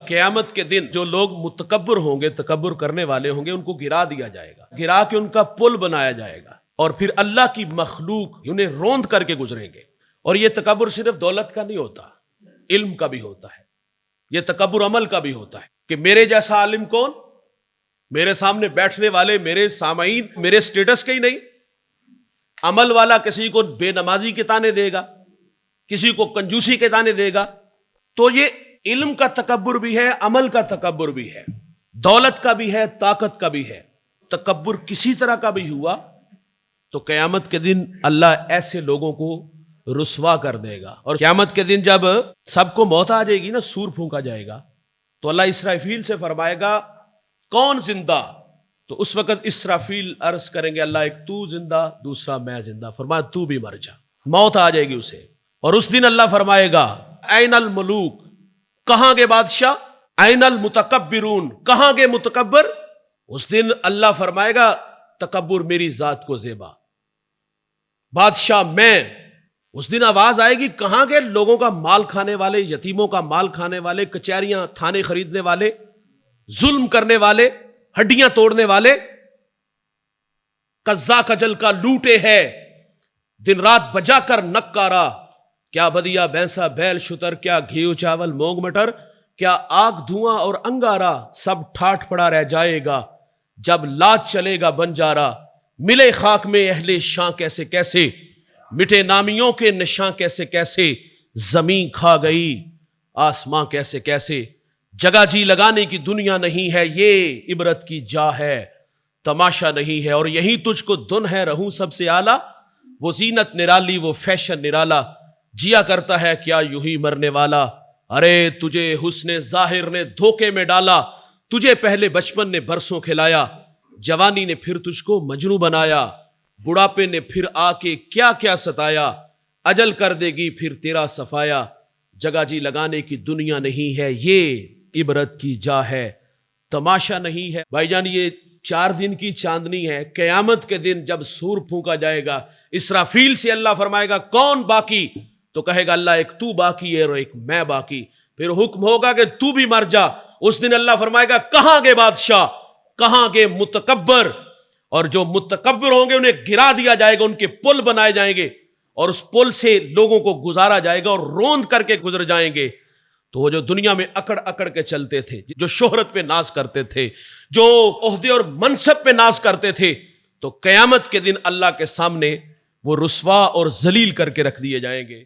قیامت کے دن جو لوگ متکبر ہوں گے، تکبر کرنے والے ہوں گے، ان کو گرا دیا جائے گا، گرا کے ان کا پل بنایا جائے گا، اور پھر اللہ کی مخلوق انہیں روند کر کے گزریں گے۔ اور یہ تکبر صرف دولت کا نہیں ہوتا، علم کا بھی ہوتا ہے، یہ تکبر عمل کا بھی ہوتا ہے کہ میرے جیسا عالم کون؟ میرے سامنے بیٹھنے والے میرے سامعین میرے سٹیٹس کے ہی نہیں۔ عمل والا کسی کو بے نمازی کے تانے دے گا، کسی کو کنجوسی کے تانے دے گا، تو یہ علم کا تکبر بھی ہے، عمل کا تکبر بھی ہے، دولت کا بھی ہے، طاقت کا بھی ہے۔ تکبر کسی طرح کا بھی ہوا تو قیامت کے دن اللہ ایسے لوگوں کو رسوا کر دے گا۔ اور قیامت کے دن جب سب کو موت آ جائے گی نا، سور پھونکا جائے گا، تو اللہ اسرافیل سے فرمائے گا کون زندہ؟ تو اس وقت اسرافیل عرض کریں گے اللہ ایک تو زندہ، دوسرا میں زندہ۔ فرمایا تو بھی مر جا، موت آ جائے گی اسے۔ اور اس دن اللہ فرمائے گا این الملوک، کہاں گے بادشاہ؟ این المتکبرون، کہاں گے متکبر؟ اس دن اللہ فرمائے گا تکبر میری ذات کو زیبا، بادشاہ میں۔ اس دن آواز آئے گی کہاں گے لوگوں کا مال کھانے والے، یتیموں کا مال کھانے والے، کچہریاں تھانے خریدنے والے، ظلم کرنے والے، ہڈیاں توڑنے والے، قزا کجل کا لوٹے ہے، دن رات بجا کر نکارا، کیا بدیا بینسا بیل شتر، کیا گھیو چاول مونگ مٹر، کیا آگ دھواں اور انگارا، سب ٹھاٹ پڑا رہ جائے گا جب لات چلے گا بنجارا۔ ملے خاک میں اہل شاں کیسے کیسے، مٹے نامیوں کے نشاں کیسے کیسے، زمین کھا گئی آسماں کیسے کیسے۔ جگہ جی لگانے کی دنیا نہیں ہے، یہ عبرت کی جا ہے، تماشا نہیں ہے۔ اور یہی تجھ کو دن ہے رہوں سب سے اعلیٰ، وہ زینت نرالی وہ فیشن نرالا، جیا کرتا ہے کیا یوں ہی مرنے والا۔ ارے تجھے حسن ظاہر نے دھوکے میں ڈالا، تجھے پہلے بچپن نے برسوں کھلایا، جوانی نے پھر تجھ کو مجنوں بنایا، بڑھاپے نے پھر آ کے کیا کیا ستایا، اجل کر دے گی پھر تیرا صفایا۔ جگہ جی لگانے کی دنیا نہیں ہے، یہ عبرت کی جا ہے، تماشا نہیں ہے۔ بھائی جان یہ 4 دن کی چاندنی ہے۔ قیامت کے دن جب سور پھونکا جائے گا، اسرافیل سے اللہ فرمائے گا کون باقی؟ تو کہے گا اللہ ایک تو باقی ہے اور ایک میں باقی۔ پھر حکم ہوگا کہ تو بھی مر جا۔ اس دن اللہ فرمائے گا کہاں گے بادشاہ، کہاں گے متکبر؟ اور جو متکبر ہوں گے انہیں گرا دیا جائے گا، ان کے پل بنائے جائیں گے، اور اس پل سے لوگوں کو گزارا جائے گا اور روند کر کے گزر جائیں گے۔ تو وہ جو دنیا میں اکڑ اکڑ کے چلتے تھے، جو شہرت پہ ناز کرتے تھے، جو عہدے اور منصب پہ ناز کرتے تھے، تو قیامت کے دن اللہ کے سامنے وہ رسوا اور ذلیل کر کے رکھ دیے جائیں گے۔